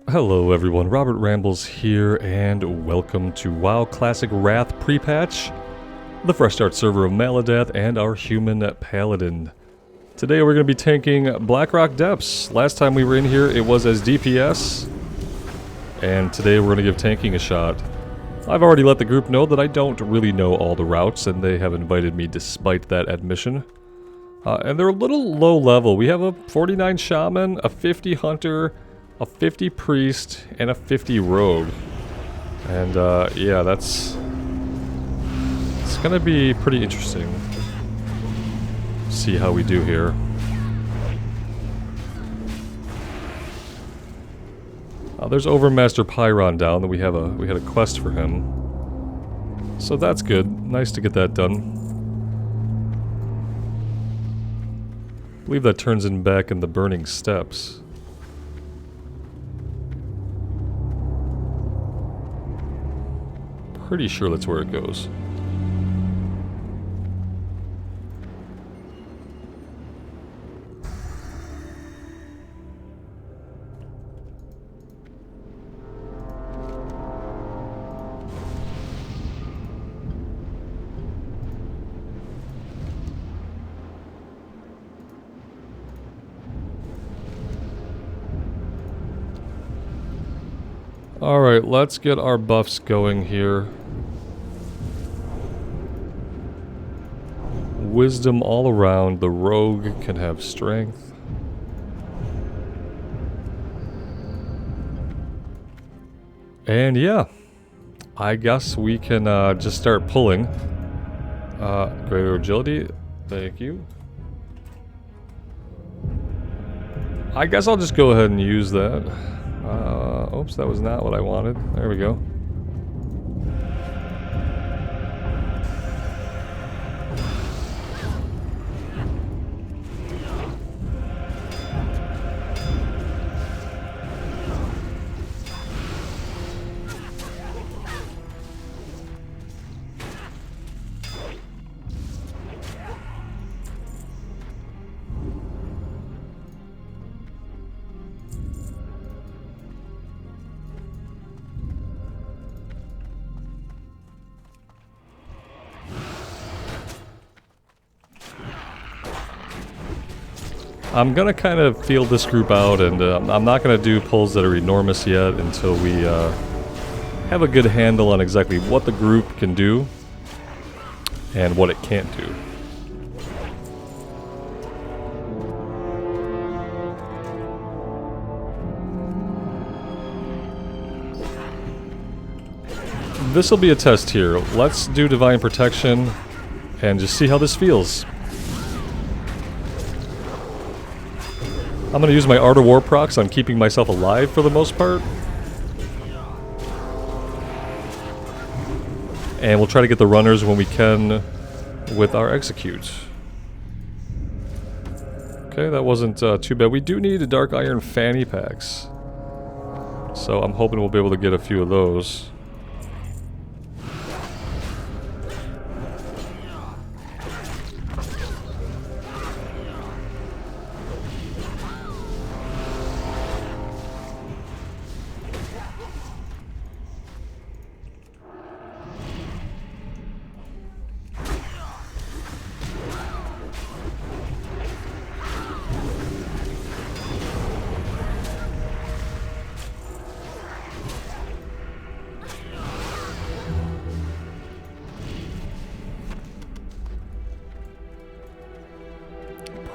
Hello everyone, Robert Rambles here, and welcome to WoW Classic Wrath pre-patch, the fresh start server of Maladath and our human Paladin. Today we're going to be tanking Blackrock Depths. Last time we were in here it was as DPS, and today we're going to give tanking a shot. I've already let the group know that I don't really know all the routes, and they have invited me despite that admission. And they're a little low level. We have a 49 Shaman, a 50 Hunter, a 50 Priest, and a 50 Rogue. And yeah, it's gonna be pretty interesting. See how we do here. There's Overmaster Pyron down. That we had a quest for him, so that's good. Nice to get that done. I believe that turns in back in the Burning Steps. Pretty sure that's where it goes. Alright, let's get our buffs going here. Wisdom all around. The rogue can have strength. And yeah, I guess we can just start pulling. Greater agility, thank you. I guess I'll just go ahead and use that. Oops, that was not what I wanted. There we go. I'm gonna kind of feel this group out, and I'm not gonna do pulls that are enormous yet until we have a good handle on exactly what the group can do and what it can't do. This will be a test here. Let's do Divine Protection and just see how this feels. I'm gonna use my Art of War procs on keeping myself alive for the most part. And we'll try to get the runners when we can with our execute. Okay, that wasn't too bad. We do need Dark Iron fanny packs, so I'm hoping we'll be able to get a few of those.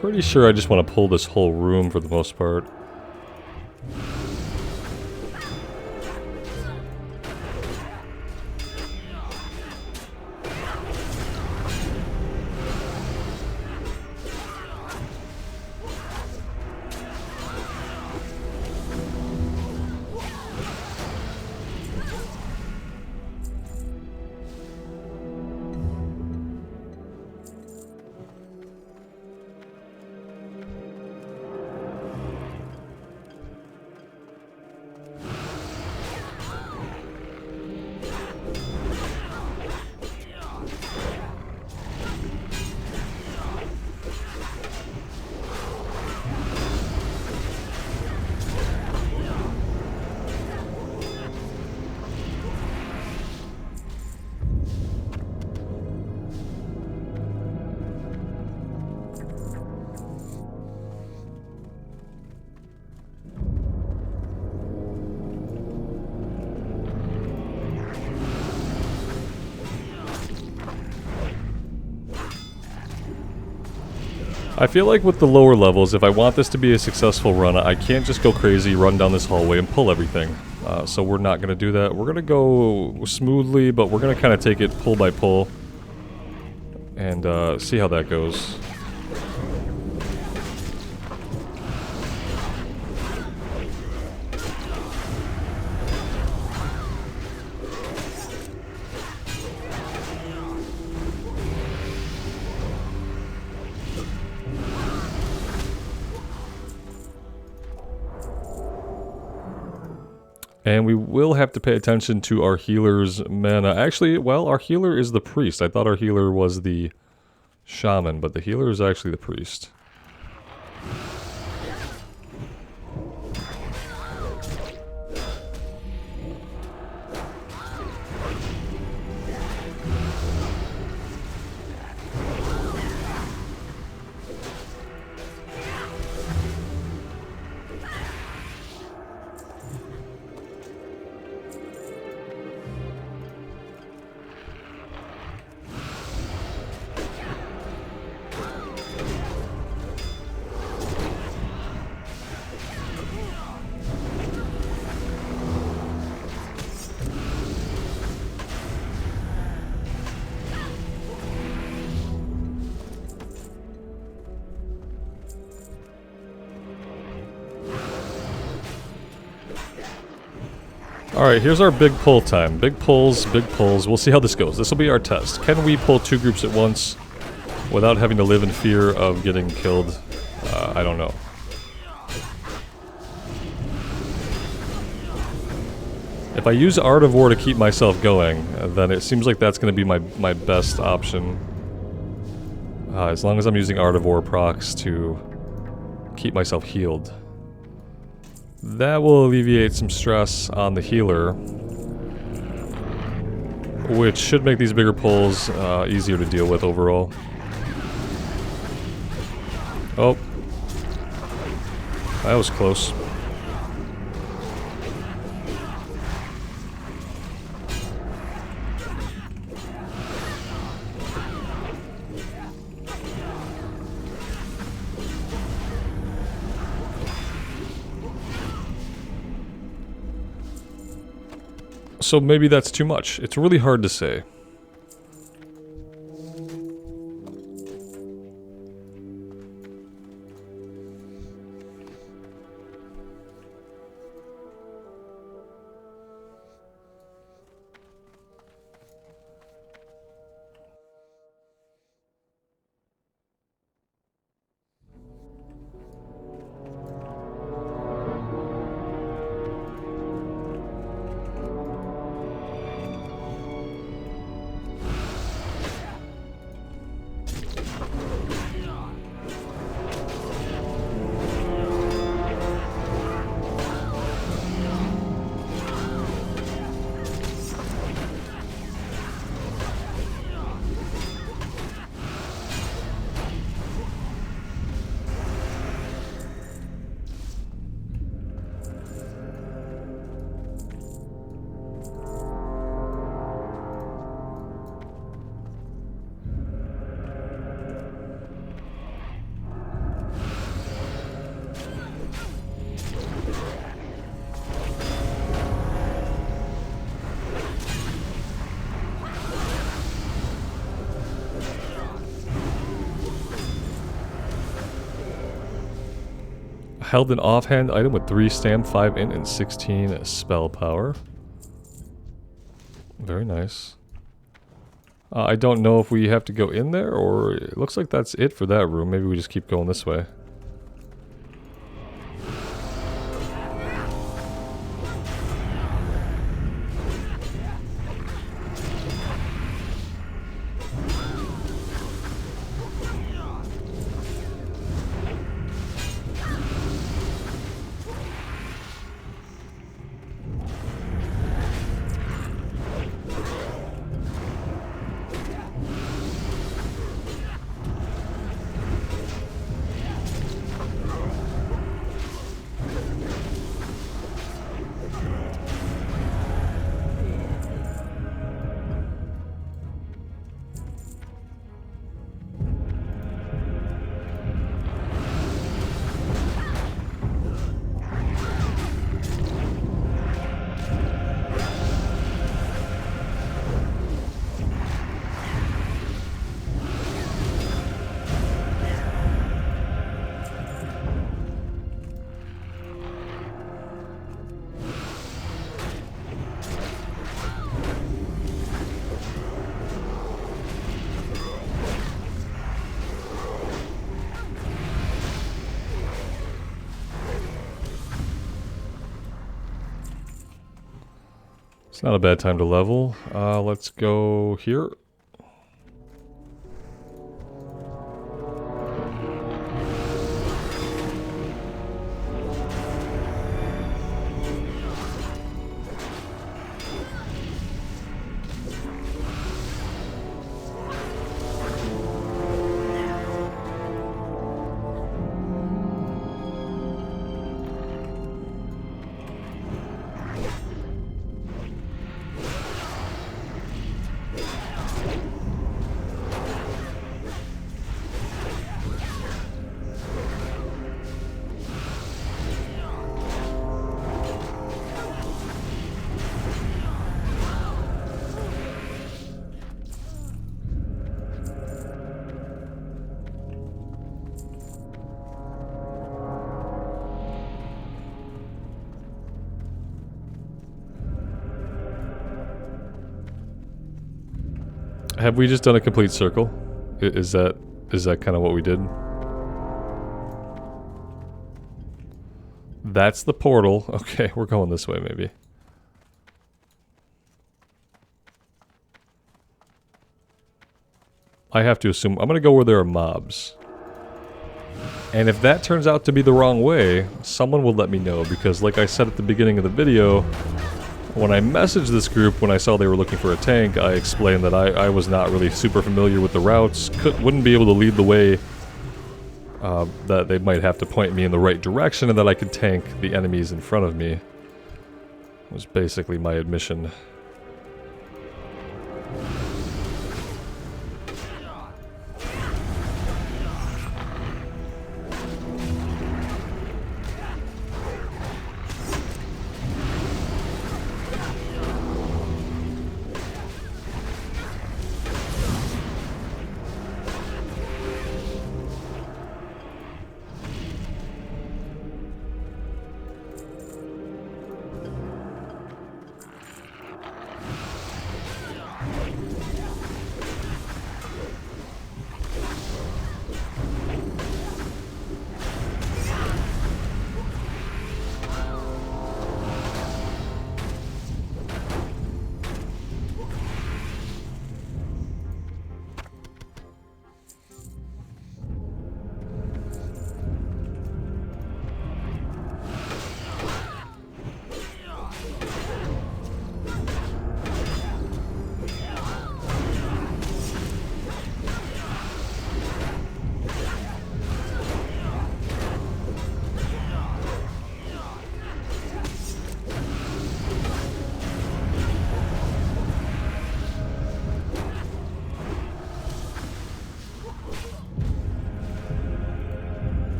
Pretty sure I just want to pull this whole room for the most part. I feel like with the lower levels, if I want this to be a successful run, I can't just go crazy, run down this hallway, and pull everything. So we're not going to do that. We're going to go smoothly, but we're going to kind of take it pull by pull. And see how that goes. And we will have to pay attention to our healer's mana. Actually, well, our healer is the priest. I thought our healer was the shaman, but the healer is actually the priest. Alright, here's our big pull time. Big pulls, big pulls. We'll see how this goes. This will be our test. Can we pull 2 groups at once without having to live in fear of getting killed? I don't know. If I use Art of War to keep myself going, then it seems like that's going to be my best option. As long as I'm using Art of War procs to keep myself healed. That will alleviate some stress on the healer, which should make these bigger pulls easier to deal with overall. Oh. That was close. So maybe that's too much. It's really hard to say. Held an offhand item with 3 stamp, 5 int, and 16 spell power. Very nice. I don't know if we have to go in there, or it looks like that's it for that room. Maybe we just keep going this way. It's not a bad time to level. Let's go here. Have we just done a complete circle? Is that kind of what we did? That's the portal. Okay, we're going this way maybe. I have to assume I'm gonna go where there are mobs. And if that turns out to be the wrong way, someone will let me know, because like I said at the beginning of the video, when I messaged this group, when I saw they were looking for a tank, I explained that I was not really super familiar with the routes, wouldn't be able to lead the way, that they might have to point me in the right direction, and that I could tank the enemies in front of me. Was basically my admission.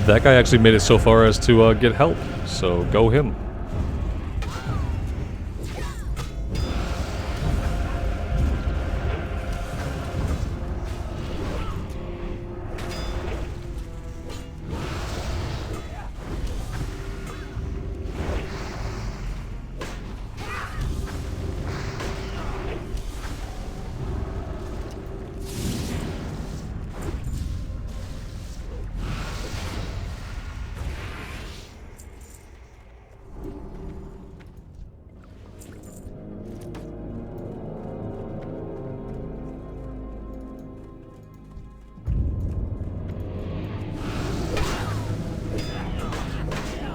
That guy actually made it so far as to get help, so go him.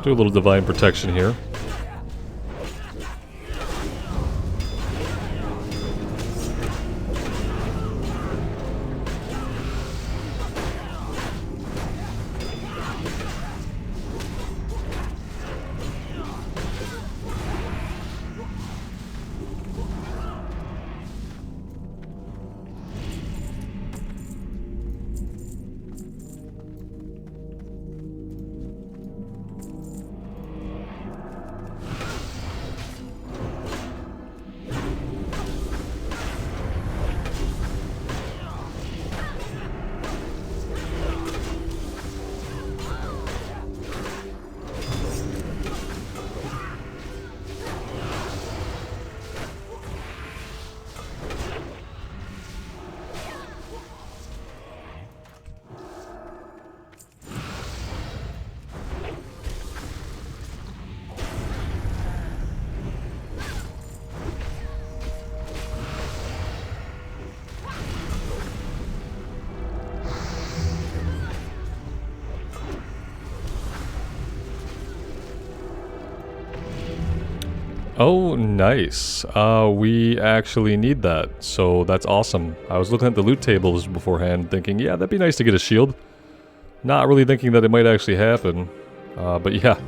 Do a little divine protection here. Oh, nice. We actually need that, so that's awesome. I was looking at the loot tables beforehand thinking, yeah, that'd be nice to get a shield. Not really thinking that it might actually happen. But yeah,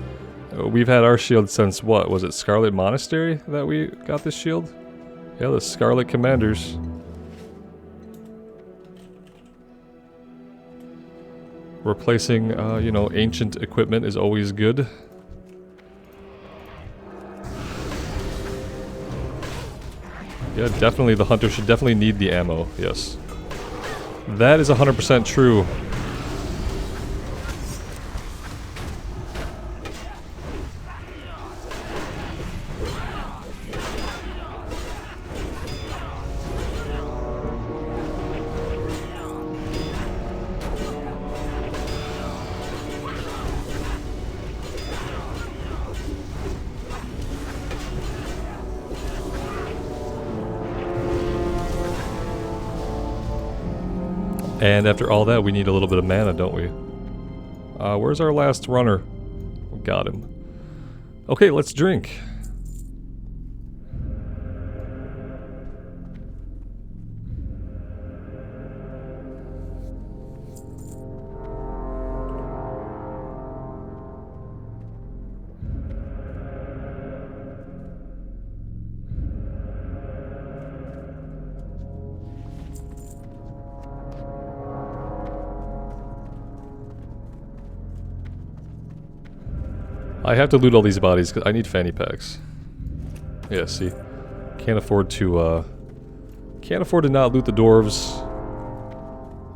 we've had our shield since what? Was it Scarlet Monastery that we got this shield? Yeah, the Scarlet Commanders. Replacing, you know, ancient equipment is always good. Yeah, definitely the hunter should definitely need the ammo, yes. That is 100% true. And after all that, we need a little bit of mana, don't we? Where's our last runner? We got him. Okay, let's drink. I have to loot all these bodies because I need fanny packs. Yeah, see, can't afford to not loot the dwarves.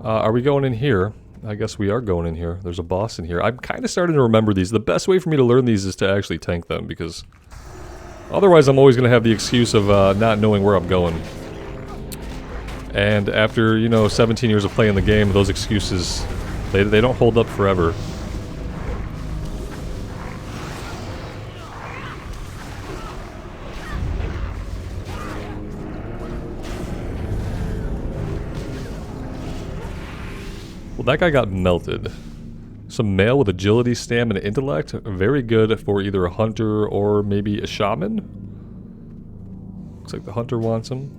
Are we going in here? I guess we are going in here. There's a boss in here. I'm kind of starting to remember these. The best way for me to learn these is to actually tank them, because otherwise I'm always going to have the excuse of not knowing where I'm going. And after, you know, 17 years of playing the game, those excuses, they don't hold up forever. Well, that guy got melted. Some male with agility, stamina, and intellect. Very good for either a hunter or maybe a shaman. Looks like the hunter wants him.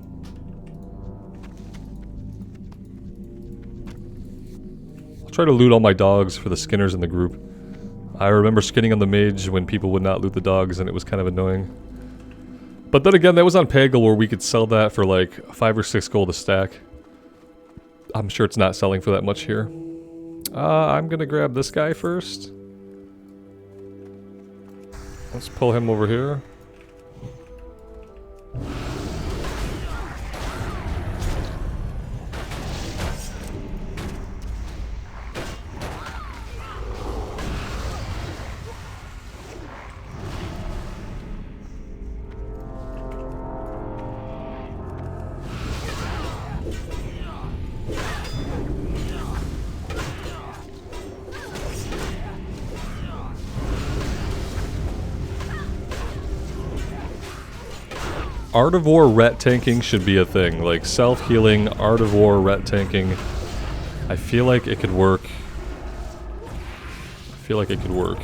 I'll try to loot all my dogs for the skinners in the group. I remember skinning on the mage when people would not loot the dogs, and it was kind of annoying. But then again, that was on Pagel where we could sell that for like 5 or 6 gold a stack. I'm sure it's not selling for that much here. I'm gonna grab this guy first. Let's pull him over here. Art of War ret tanking should be a thing, like self-healing, Art of War ret tanking. I feel like it could work. I feel like it could work.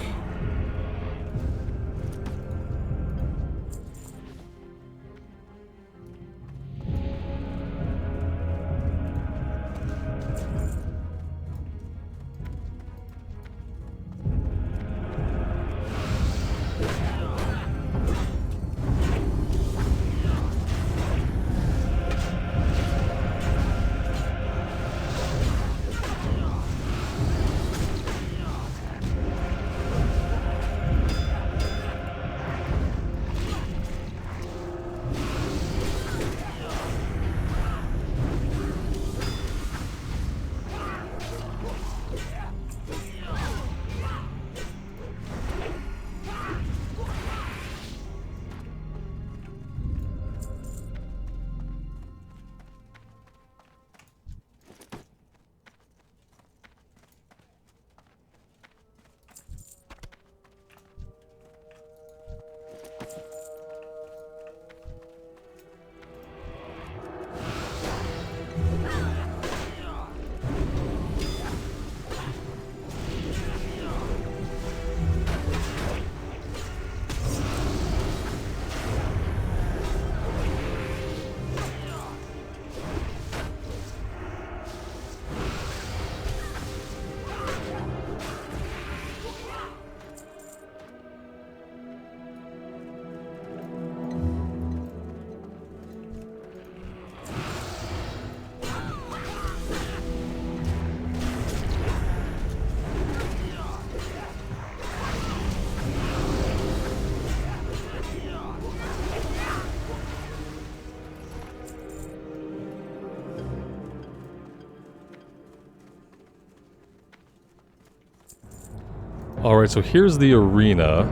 Alright, so here's the arena.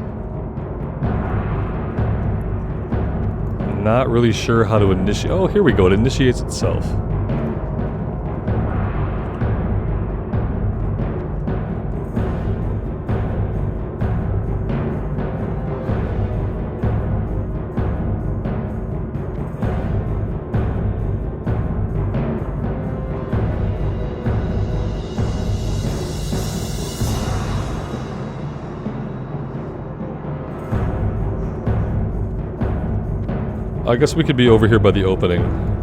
Not really sure how to initiate. Oh, here we go. It initiates itself. I guess we could be over here by the opening.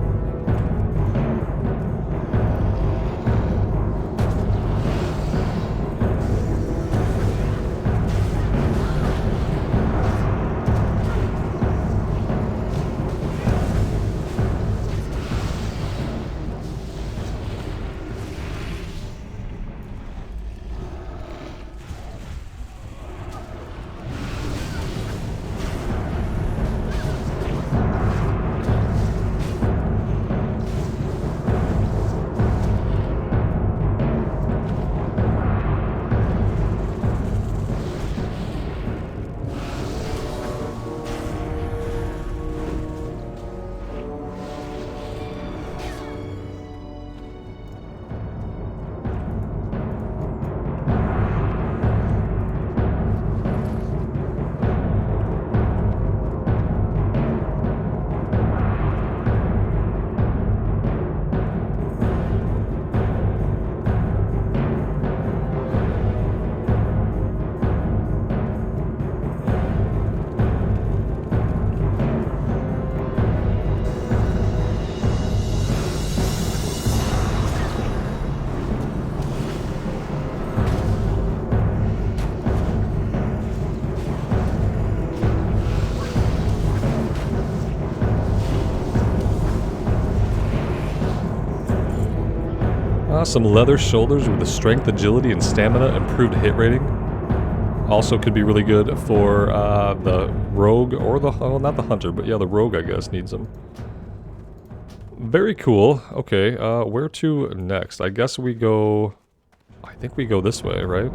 Some leather shoulders with the strength, agility, and stamina, improved hit rating. Also could be really good for the rogue or the, well, not the hunter, but yeah, the rogue I guess needs them. Very cool. Okay, where to next? I guess we go, I think we go this way, right?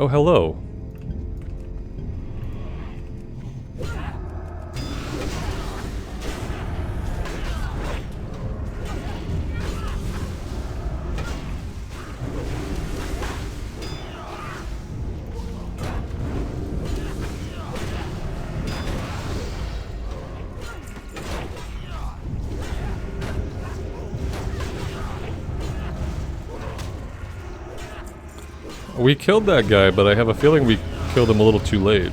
Oh, hello. We killed that guy, but I have a feeling we killed him a little too late.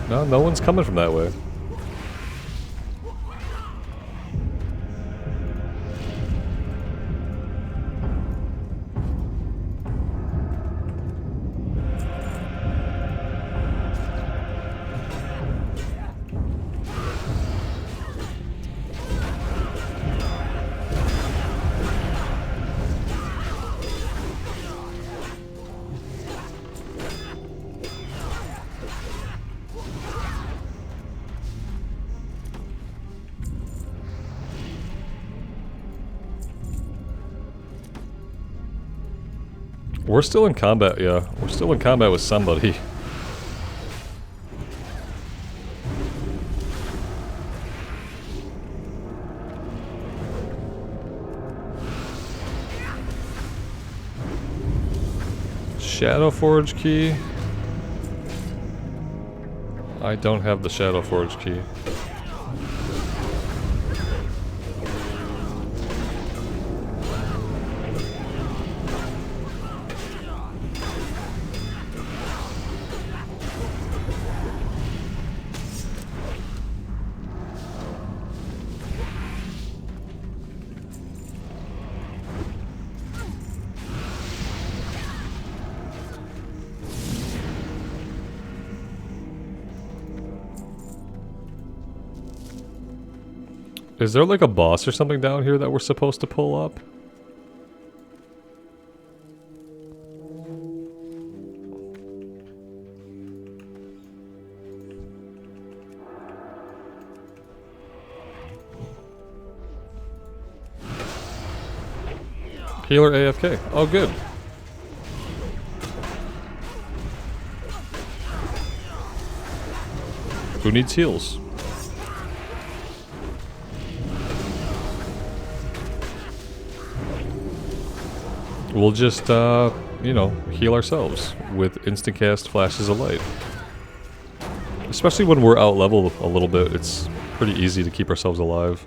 No, no one's coming from that way. We're still in combat, yeah. We're still in combat with somebody. Shadow Forge key. I don't have the Shadow Forge key. Is there like a boss or something down here that we're supposed to pull up? Healer AFK. Oh, good. Who needs heals? We'll just, you know, heal ourselves with instant cast flashes of light. Especially when we're out leveled a little bit, it's pretty easy to keep ourselves alive.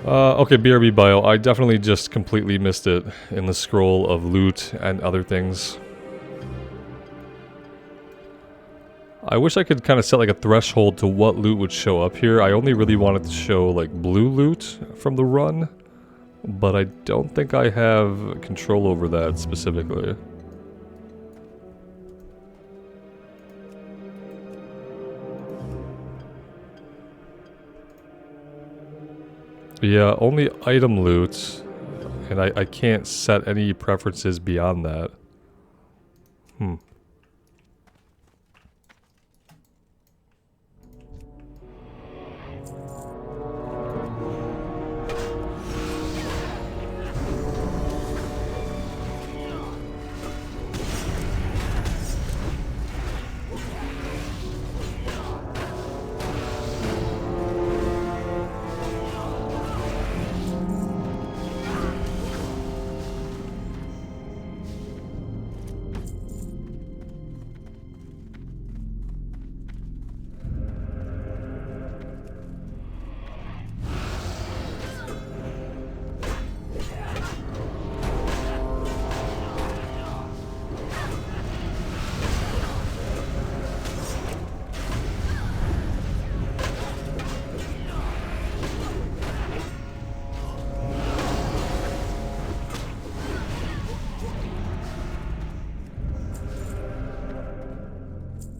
Okay, BRB bio. I definitely just completely missed it in the scroll of loot and other things. I wish I could kind of set like a threshold to what loot would show up here. I only really wanted to show like blue loot from the run, but I don't think I have control over that specifically. Yeah, only item loot, and I can't set any preferences beyond that.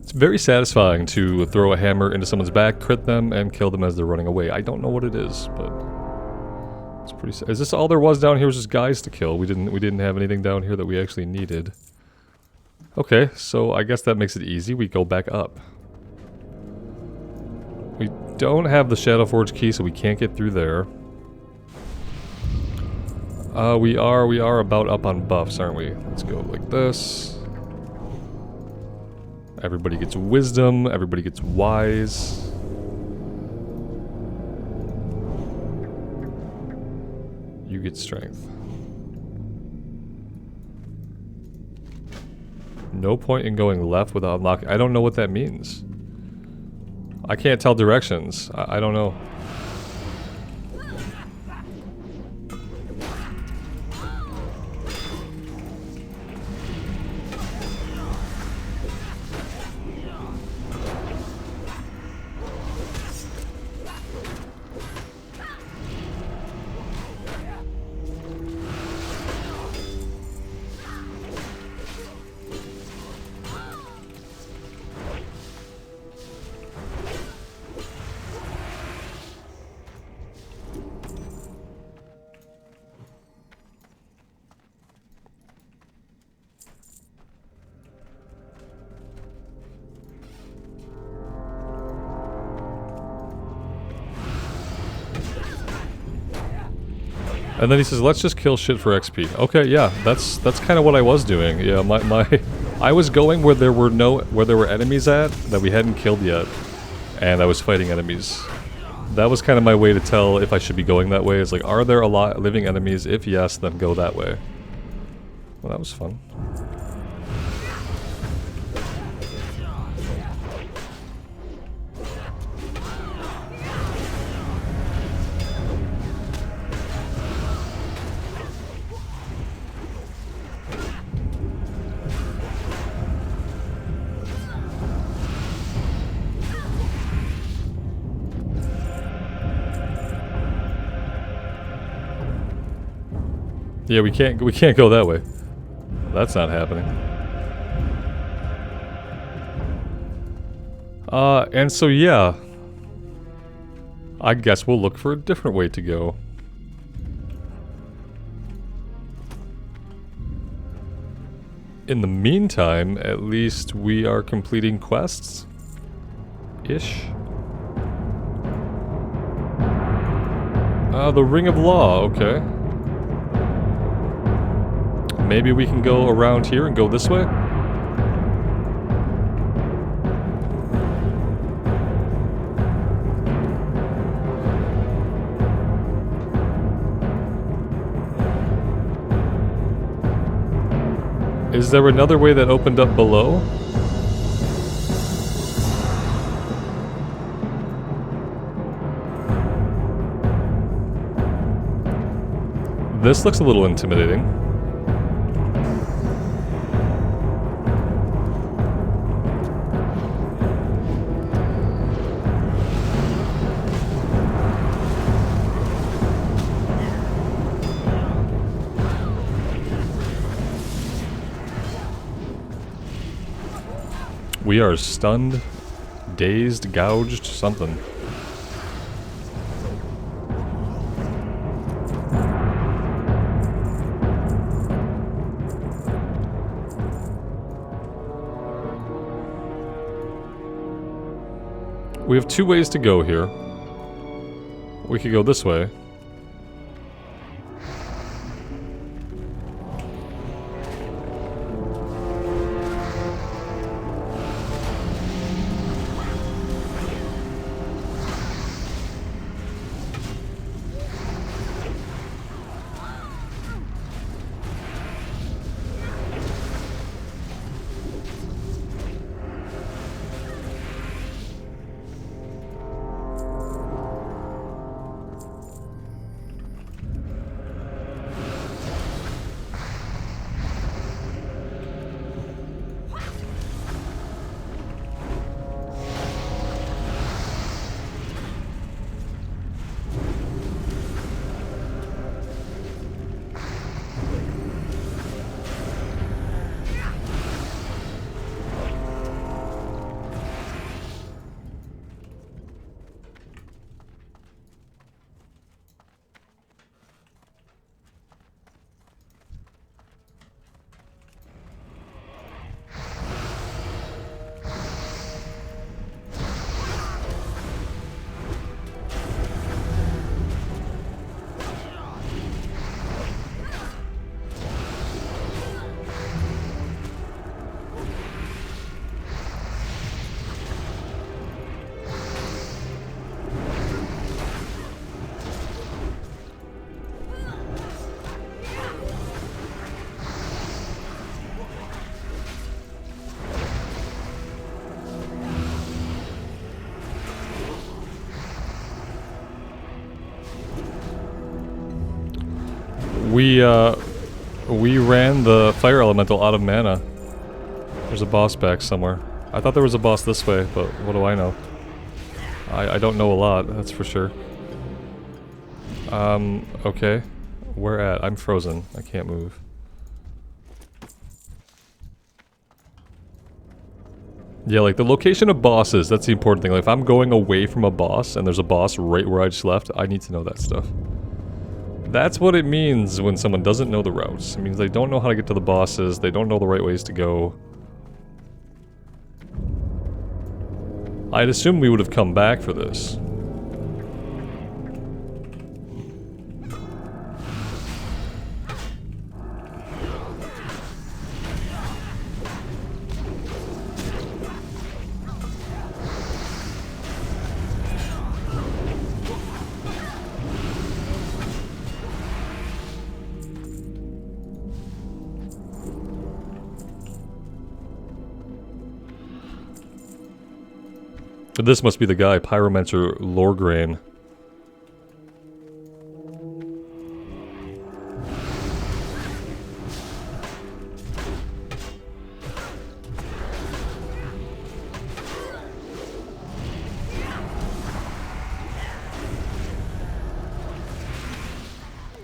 It's very satisfying to throw a hammer into someone's back, crit them, and kill them as they're running away. I don't know what it is, but it's pretty. Is this all there was down here? Was just guys to kill? We didn't have anything down here that we actually needed. Okay, so I guess that makes it easy. We go back up. We don't have the Shadowforge key, so we can't get through there. We are about up on buffs, aren't we? Let's go like this. Everybody gets wisdom, everybody gets wise. You get strength. No point in going left without unlocking. I don't know what that means. I can't tell directions. I don't know. And then he says, let's just kill shit for XP. Okay, yeah, that's kind of what I was doing. Yeah, I was going where there were enemies at that we hadn't killed yet, and I was fighting enemies. That was kind of my way to tell if I should be going that way. It's like, are there a lot living enemies? If yes, then go that way. Well, that was fun. Yeah, we can't go that way. That's not happening. And so yeah, I guess we'll look for a different way to go. In the meantime, at least we are completing quests. Ish. The Ring of Law, okay. Maybe we can go around here and go this way? Is there another way that opened up below? This looks a little intimidating. We are stunned, dazed, gouged, something. We have two ways to go here. We could go this way. We ran the fire elemental out of mana. There's a boss back somewhere. I thought there was a boss this way, but what do I know? I don't know a lot, that's for sure. Okay. Where at? I'm frozen. I can't move. Yeah, like the location of bosses, that's the important thing. Like if I'm going away from a boss and there's a boss right where I just left, I need to know that stuff. That's what it means when someone doesn't know the routes. It means they don't know how to get to the bosses, they don't know the right ways to go. I'd assume we would have come back for this. This must be the guy, Pyromancer Lorgrain.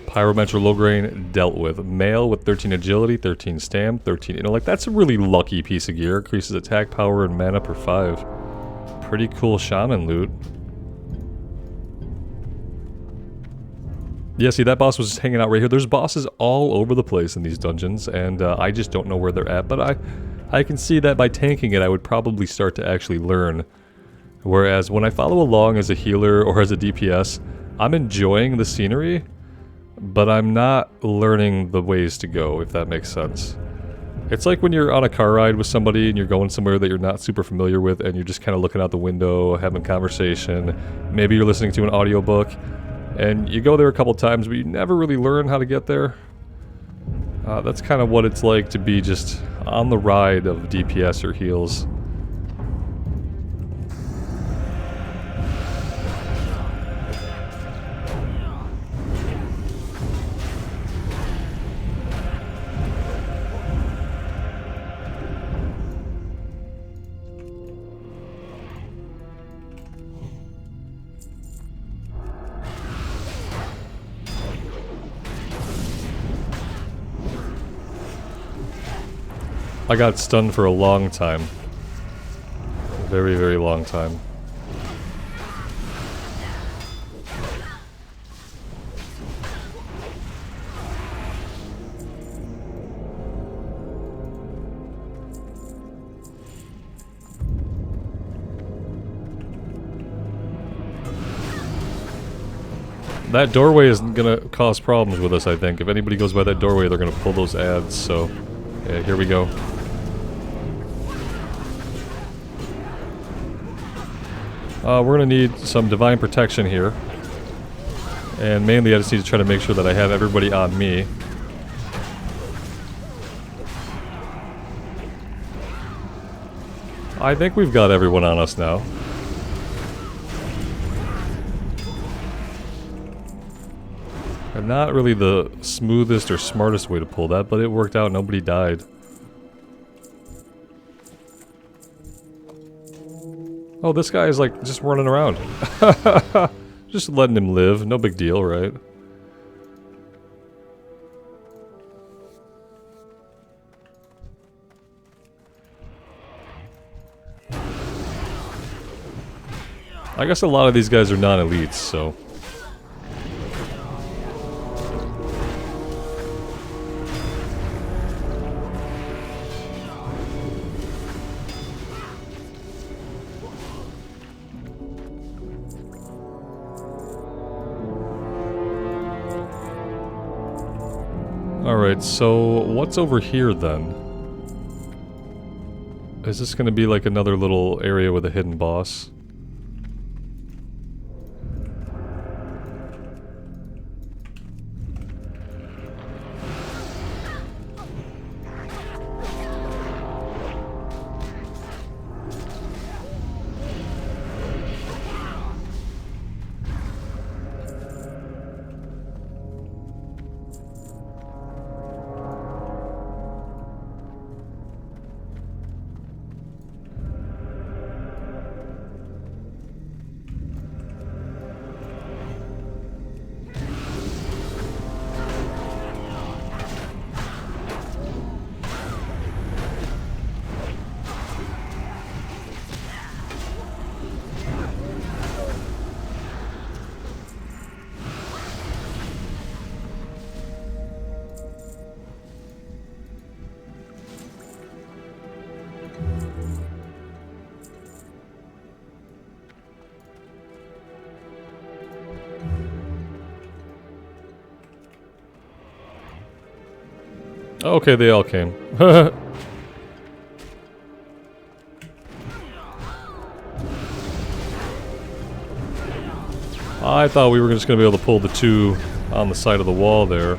Pyromancer Lorgrain dealt with. Male with 13 agility, 13 stam, 13 intellect. That's a really lucky piece of gear. Increases attack power and mana per 5. Pretty cool shaman loot. Yeah, see, that boss was just hanging out right here. There's bosses all over the place in these dungeons, and I just don't know where they're at. But I can see that by tanking it, I would probably start to actually learn. Whereas when I follow along as a healer or as a DPS, I'm enjoying the scenery, but I'm not learning the ways to go, if that makes sense. It's like when you're on a car ride with somebody and you're going somewhere that you're not super familiar with and you're just kind of looking out the window, having conversation. Maybe you're listening to an audiobook and you go there a couple times, but you never really learn how to get there. That's kind of what it's like to be just on the ride of DPS or heals. I got stunned for a long time. A very, very long time. That doorway is gonna cause problems with us, I think. If anybody goes by that doorway, they're gonna pull those ads, so... yeah, here we go. We're gonna need some divine protection here. And mainly I just need to try to make sure that I have everybody on me. I think we've got everyone on us now. And not really the smoothest or smartest way to pull that, but it worked out. Nobody died. Oh, this guy is like just running around. Just letting him live. No big deal, right? I guess a lot of these guys are non-elites, so... Alright, so what's over here then? Is this gonna be like another little area with a hidden boss? Okay, they all came. I thought we were just going to be able to pull the two on the side of the wall there.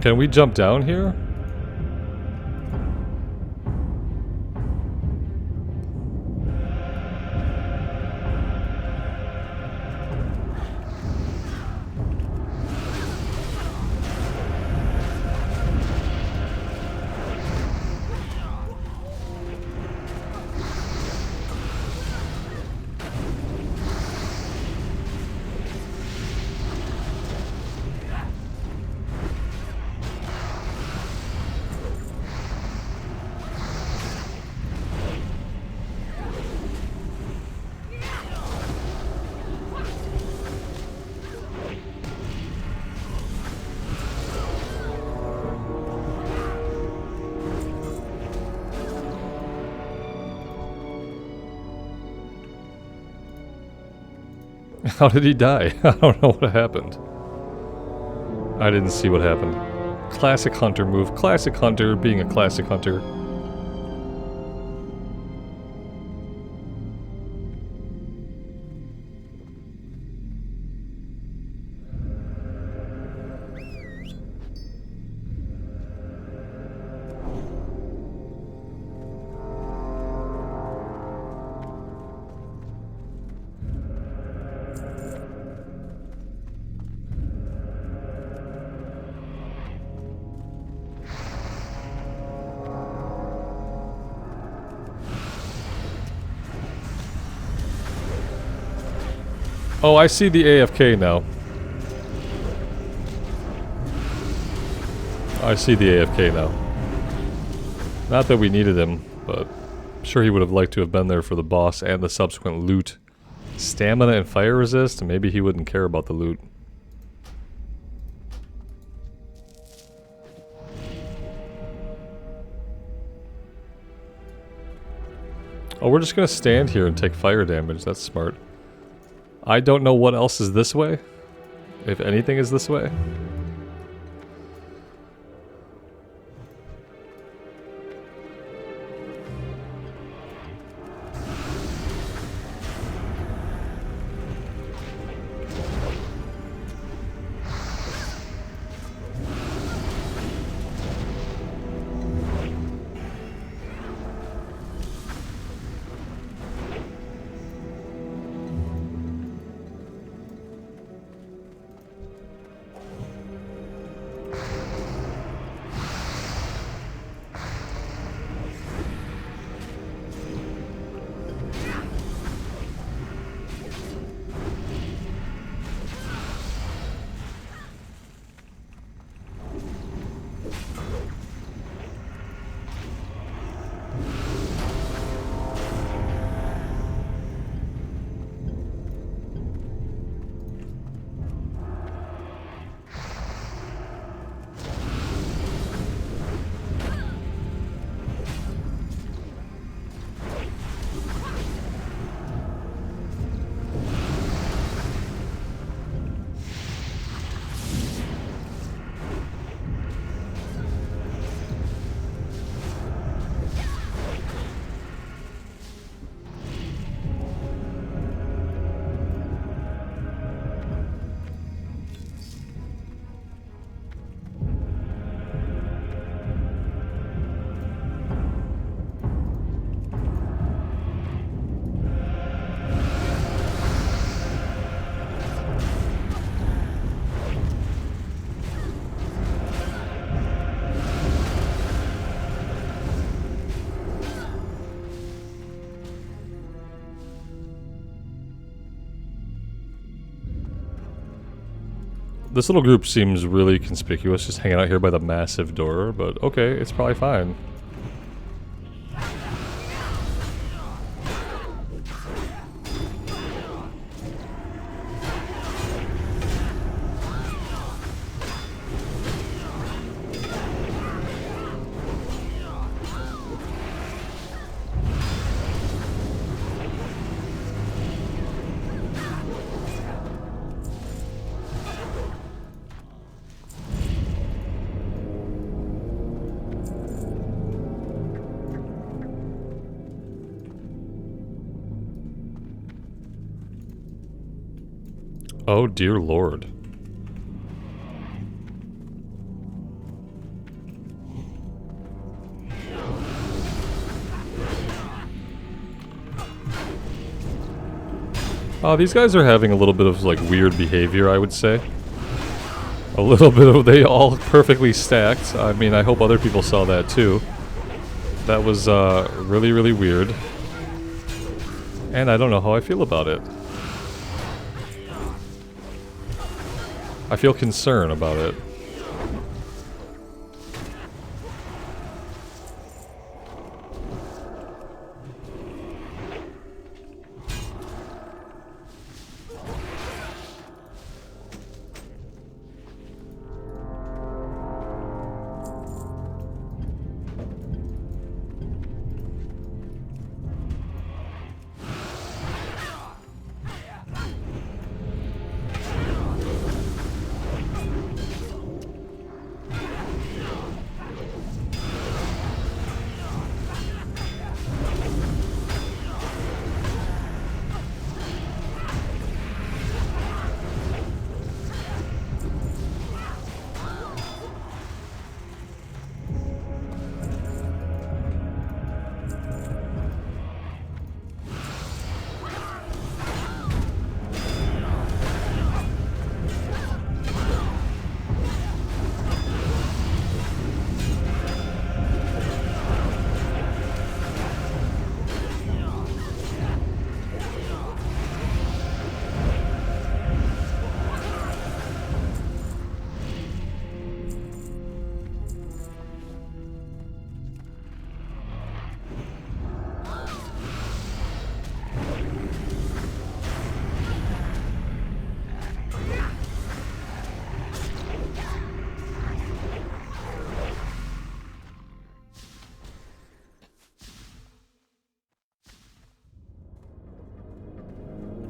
Can we jump down here? How did he die? I don't know what happened. I didn't see what happened. Classic hunter move. Classic hunter being a classic hunter. Oh, I see the AFK now. I see the AFK now. Not that we needed him, but I'm sure he would have liked to have been there for the boss and the subsequent loot. Stamina and fire resist? Maybe he wouldn't care about the loot. Oh, we're just gonna stand here and take fire damage. That's smart. I don't know what else is this way. If anything is this way. This little group seems really conspicuous, just hanging out here by the massive door, but okay, it's probably fine. Oh dear lord. These guys are having a little bit of like weird behavior, I would say. A little bit of, they all perfectly stacked. I mean, I hope other people saw that too. That was really, really weird. And I don't know how I feel about it. I feel concern about it.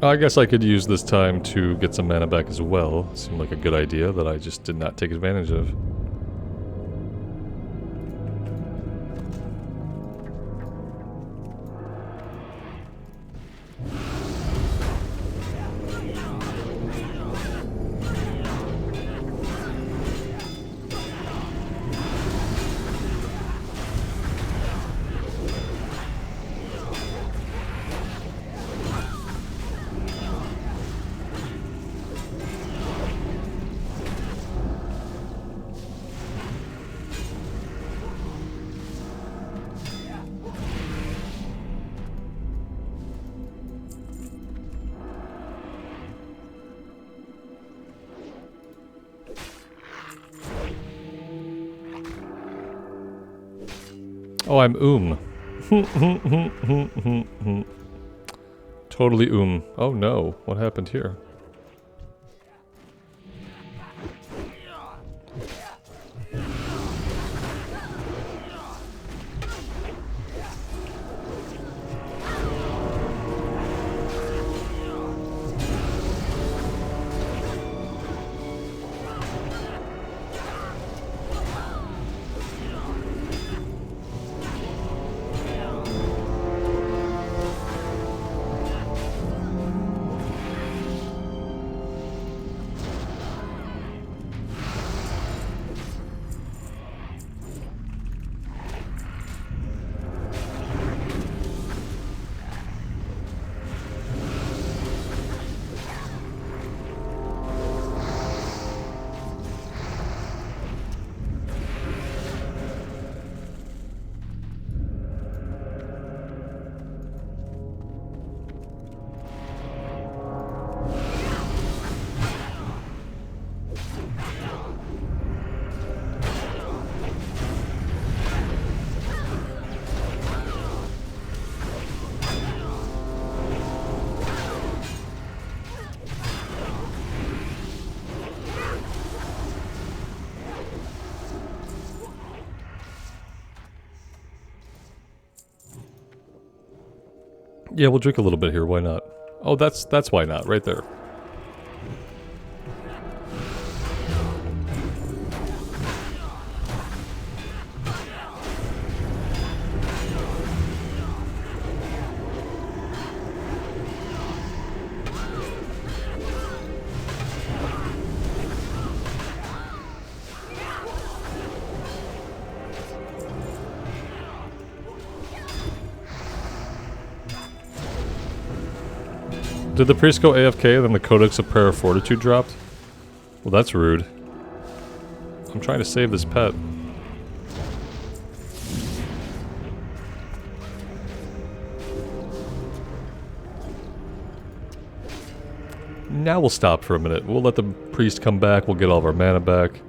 I guess I could use this time to get some mana back as well. Seemed like a good idea that I just did not take advantage of. Oh, I'm Totally Oh no, what happened here? Yeah, we'll drink a little bit here, why not? Oh, that's why not, right there. Did the priest go AFK and then the Codex of Prayer of Fortitude dropped? Well, that's rude. I'm trying to save this pet. Now we'll stop for a minute. We'll let the priest come back. We'll get all of our mana back.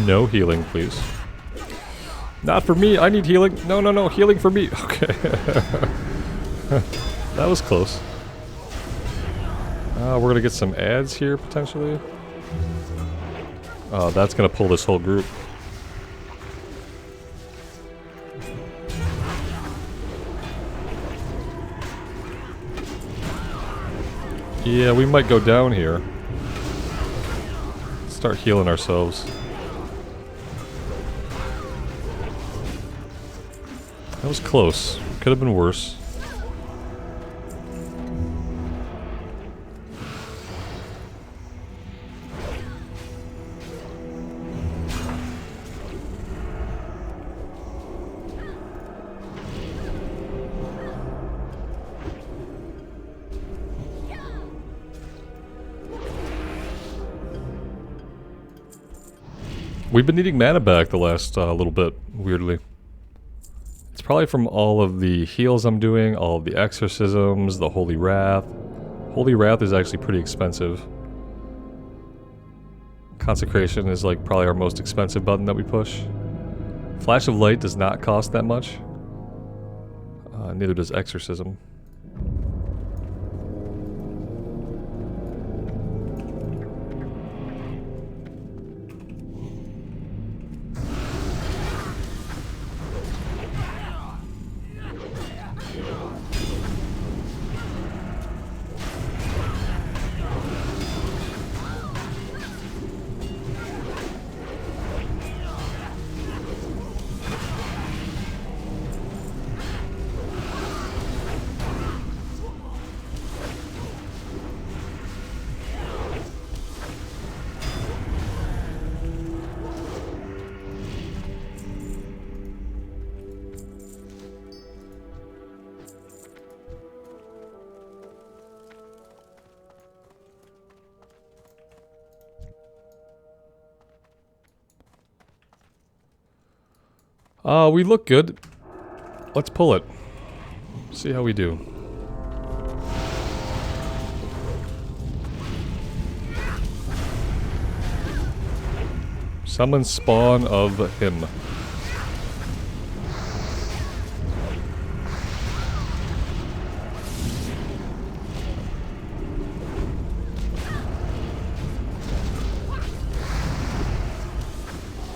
No healing, please. Not for me, I need healing. No, no, no, healing for me. Okay. That was close. We're gonna get some ads here, potentially. Oh, that's gonna pull this whole group. Yeah, we might go down here. Start healing ourselves. That was close. Could have been worse. We've been needing mana back the last little bit, weirdly. It's probably from all of the heals I'm doing, all of the exorcisms, the Holy Wrath. Holy Wrath is actually pretty expensive. Consecration is like probably our most expensive button that we push. Flash of Light does not cost that much. Neither does Exorcism. We look good. Let's pull it. See how we do. Summon spawn of him.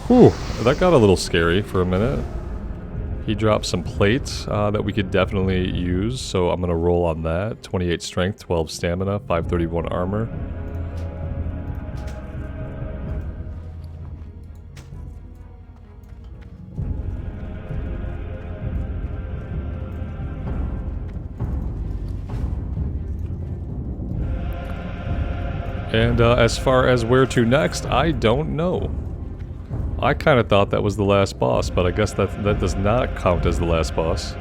Whew, that got a little scary for a minute. He dropped some plates that we could definitely use, so I'm going to roll on that. 28 strength, 12 stamina, 531 armor. And as far as where to next, I don't know. I kind of thought that was the last boss, but I guess that does not count as the last boss.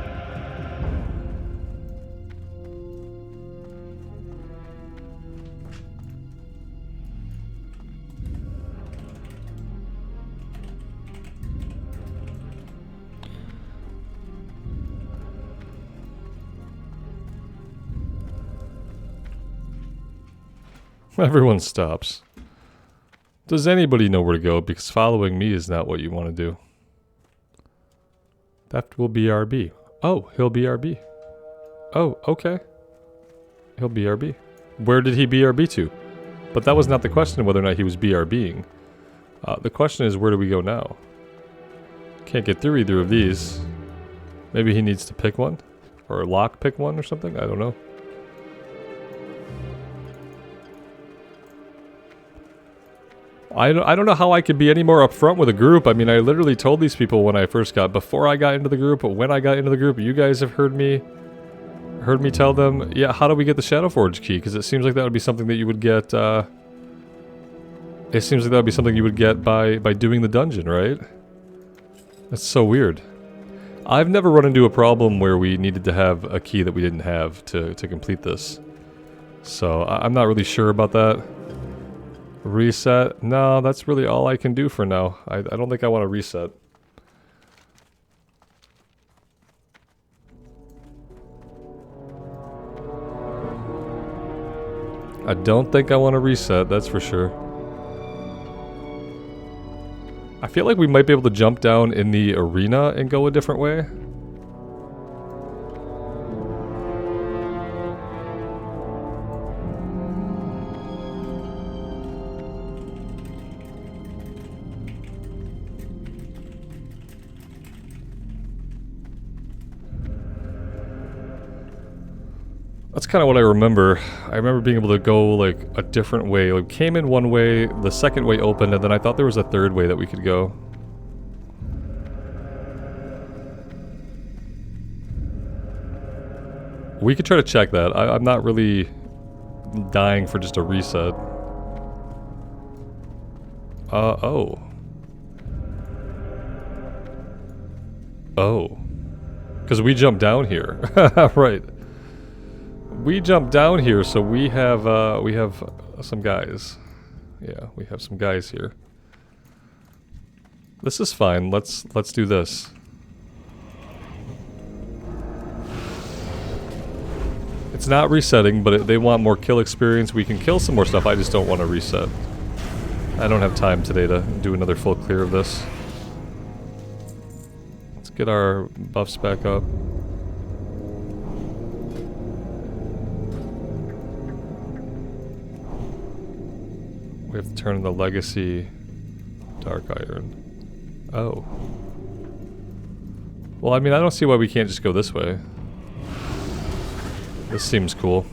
Everyone stops. Does anybody know where to go? Because following me is not what you want to do. Theft will BRB. Oh, he'll BRB. Oh, okay. He'll BRB. Where did he BRB to? But that was not the question, whether or not he was BRBing. The question is, where do we go now? Can't get through either of these. Maybe he needs to pick one? Or lock pick one or something? I don't know. I don't know how I could be any more upfront with a group. I mean, I literally told these people when I first before I got into the group, when I got into the group, you guys have heard me tell them, yeah, how do we get the Shadowforge key? Because it seems like that would be something that you would get, it seems like that would be something you would get by doing the dungeon, right? That's so weird. I've never run into a problem where we needed to have a key that we didn't have to complete this. So, I'm not really sure about that. Reset? No, that's really all I can do for now. I don't think I want to reset. I don't think I want to reset, that's for sure. I feel like we might be able to jump down in the arena and go a different way. That's kind of what I remember. I remember being able to go like a different way. Like came in one way, the second way opened, and then I thought there was a third way that we could go. We could try to check that. I'm not really dying for just a reset. Oh. Oh. Because we jumped down here. Right. We jumped down here, so we have some guys. Yeah, we have some guys here. This is fine. Let's do this. It's not resetting, but they want more kill experience. We can kill some more stuff. I just don't want to reset. I don't have time today to do another full clear of this. Let's get our buffs back up. We have to turn the legacy dark iron. Oh. Well, I mean, I don't see why we can't just go this way. This seems cool.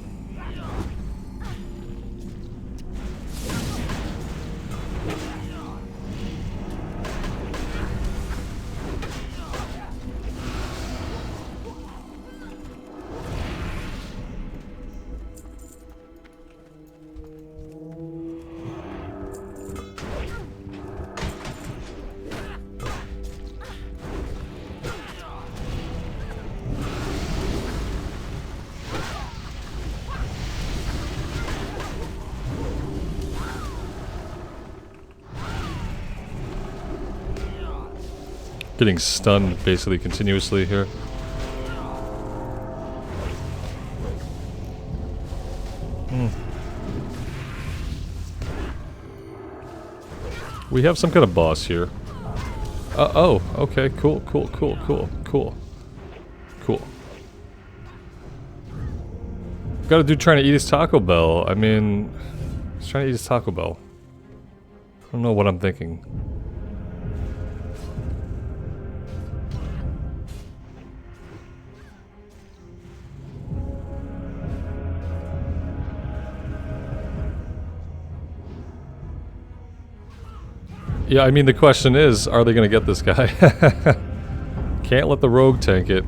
getting stunned basically continuously here. We have some kind of boss here. Oh, okay, cool. Got a dude trying to eat his Taco Bell. I mean, he's trying to eat his Taco Bell. I don't know what I'm thinking. Yeah, I mean, the question is, are they gonna get this guy? Can't let the rogue tank it.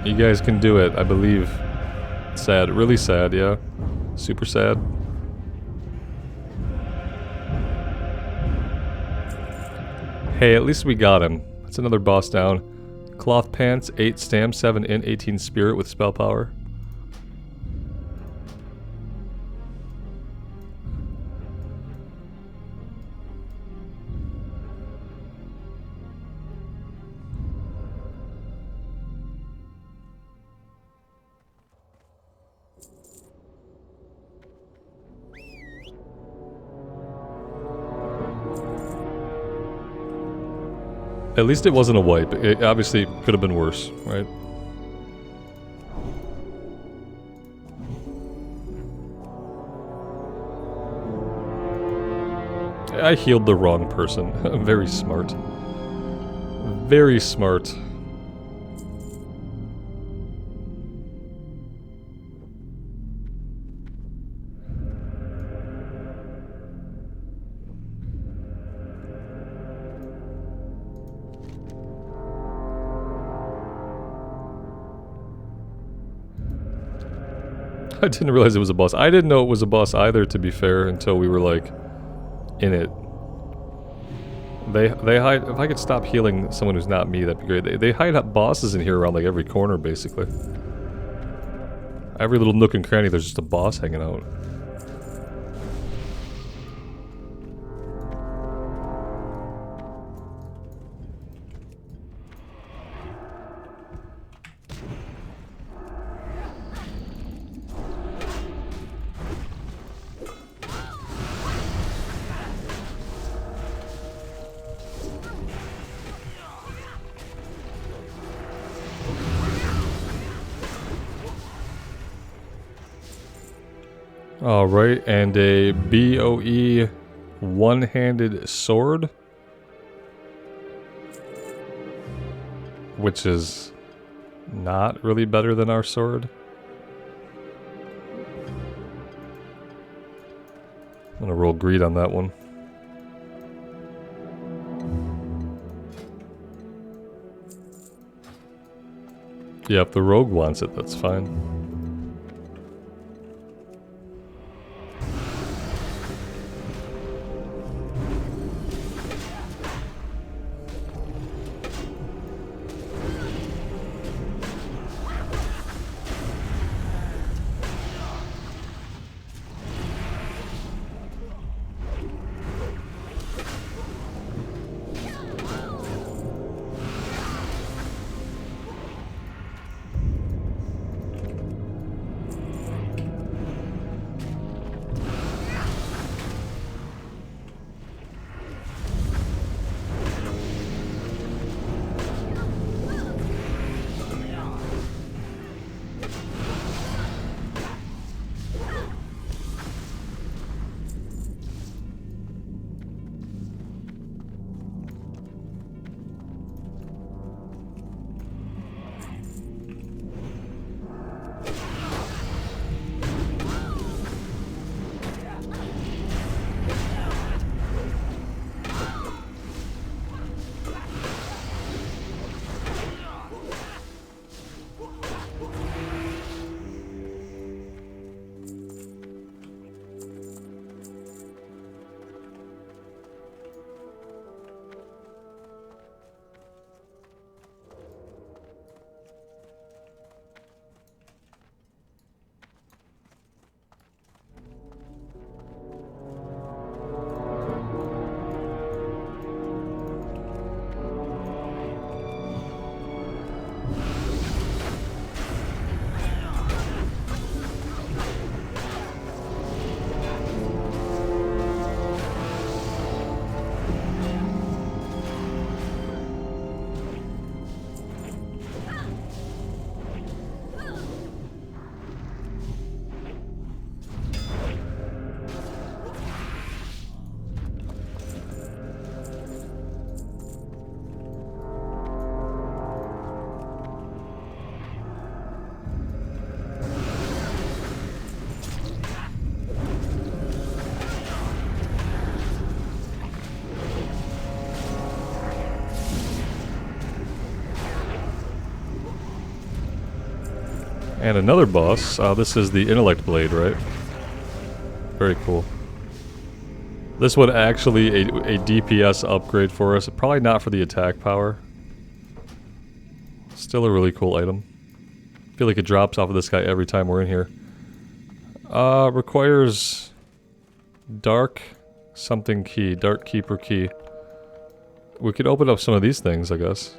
You guys can do it, I believe. Sad, really sad, yeah. Super sad. Hey, at least we got him. That's another boss down. Cloth Pants, 8 Stam, 7 Int, 18 Spirit with spell power. At least it wasn't a wipe. It obviously could have been worse, right? I healed the wrong person. Very smart. Very smart. I didn't realize it was a boss. I didn't know it was a boss either, to be fair, until we were, like, in it. They hide... If I could stop healing someone who's not me, that'd be great. They hide up bosses in here around, like, every corner, basically. Every little nook and cranny, there's just a boss hanging out. Alright, and a BOE one-handed sword. Which is not really better than our sword. I'm gonna roll greed on that one. Yeah, if the rogue wants it, that's fine. And another boss. This is the Intellect Blade, right? Very cool. This one actually a DPS upgrade for us. Probably not for the attack power. Still a really cool item. I feel like it drops off of this guy every time we're in here. Requires dark something key. Dark keeper key. We could open up some of these things, I guess.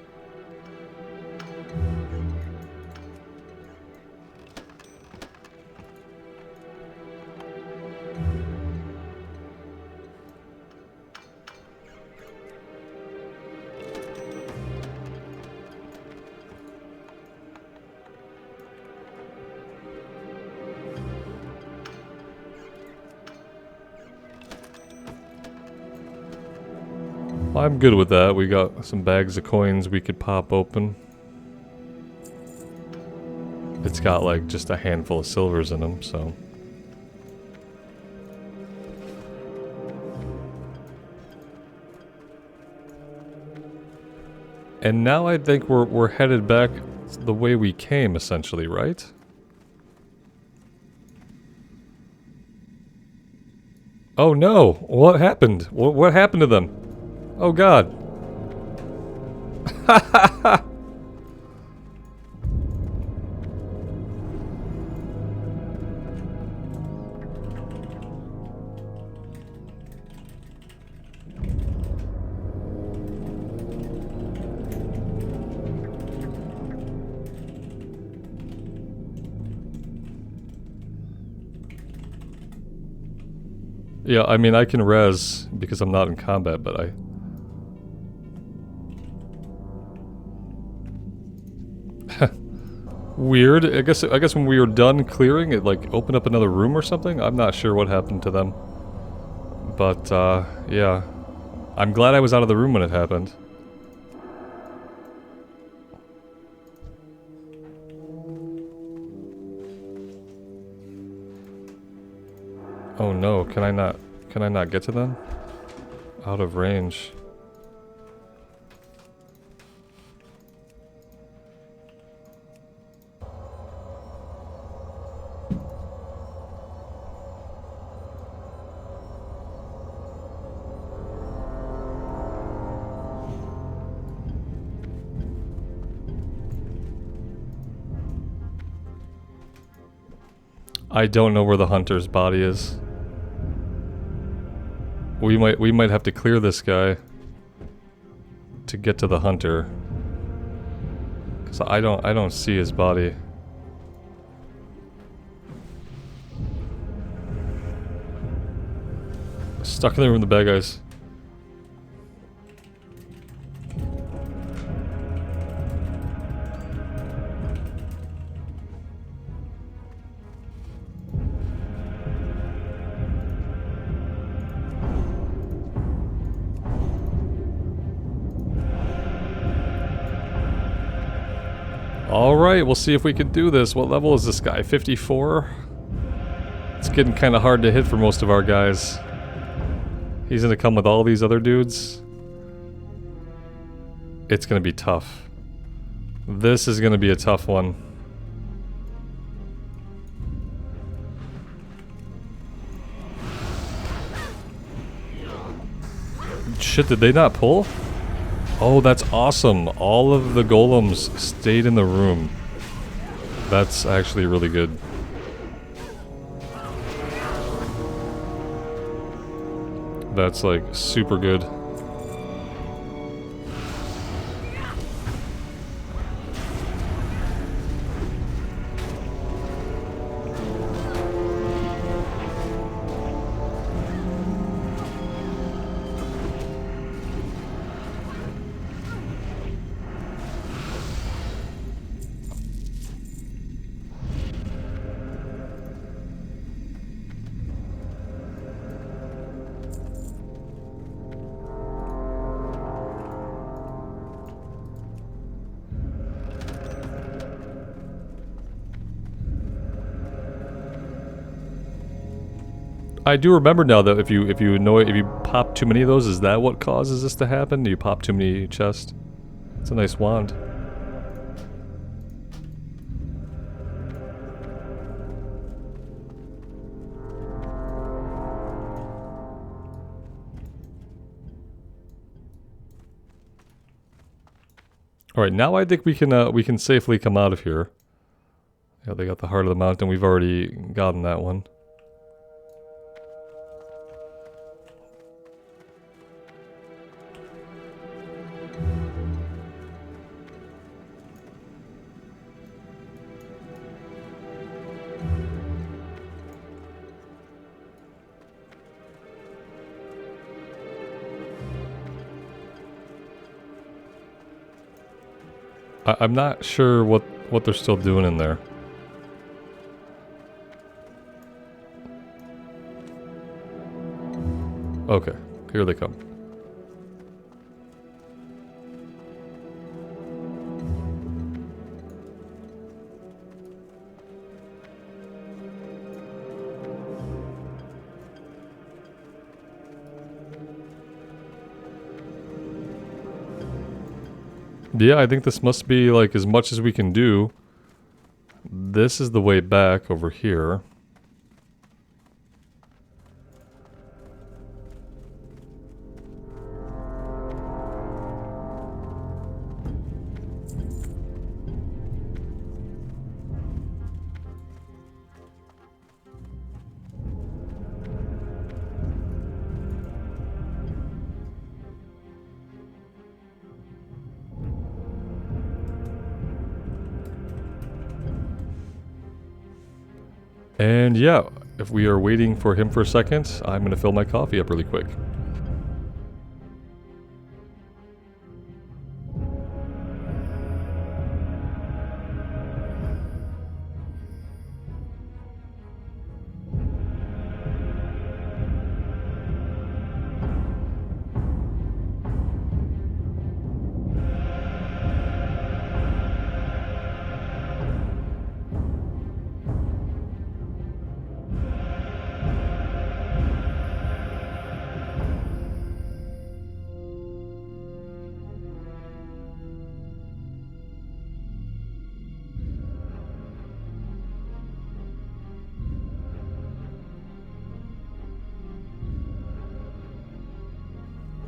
I'm good with that. We got some bags of coins we could pop open. It's got like just a handful of silvers in them, so. And now I think we're headed back the way we came, essentially, right? Oh no! What happened? What happened to them? Oh god. Yeah, I mean I can res because I'm not in combat, but I... Weird. I guess when we were done clearing, it like opened up another room or something. I'm not sure what happened to them. But yeah. I'm glad I was out of the room when it happened. Oh no, can I not get to them? Out of range. I don't know where the hunter's body is. We might have to clear this guy to get to the hunter. 'Cause I don't see his body. Stuck in the room with the bad guys. Alright, we'll see if we can do this. What level is this guy? 54? It's getting kind of hard to hit for most of our guys. He's gonna come with all these other dudes. It's gonna be tough. This is gonna be a tough one. Shit, did they not pull? Oh, that's awesome. All of the golems stayed in the room. That's actually really good. That's like super good. I do remember now that if you pop too many of those, is that what causes this to happen? Do you pop too many chests? It's a nice wand. Alright, now I think we can safely come out of here. Yeah, they got the heart of the mountain. We've already gotten that one. I'm not sure what they're still doing in there. Okay, here they come. Yeah, I think this must be like as much as we can do. This is the way back over here. And yeah, if we are waiting for him for a second, I'm going to fill my coffee up really quick.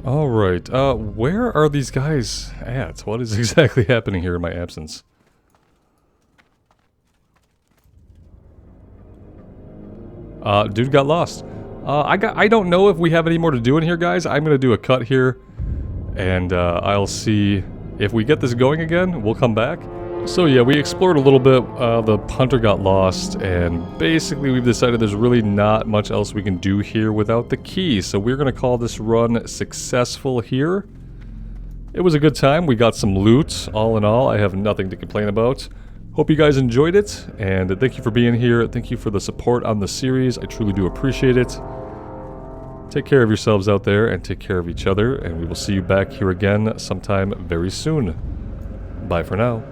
Alright, where are these guys at? What is exactly happening here in my absence? Dude got lost. I don't know if we have any more to do in here, guys. I'm gonna do a cut here, and I'll see if we get this going again. We'll come back. So yeah, we explored a little bit. The hunter got lost, and basically we've decided there's really not much else we can do here without the key. So we're gonna call this run successful here. It was a good time. We got some loot. All in all, I have nothing to complain about. Hope you guys enjoyed it, and thank you for being here. Thank you for the support on the series. I truly do appreciate it. Take care of yourselves out there, and take care of each other, and we will see you back here again sometime very soon. Bye for now.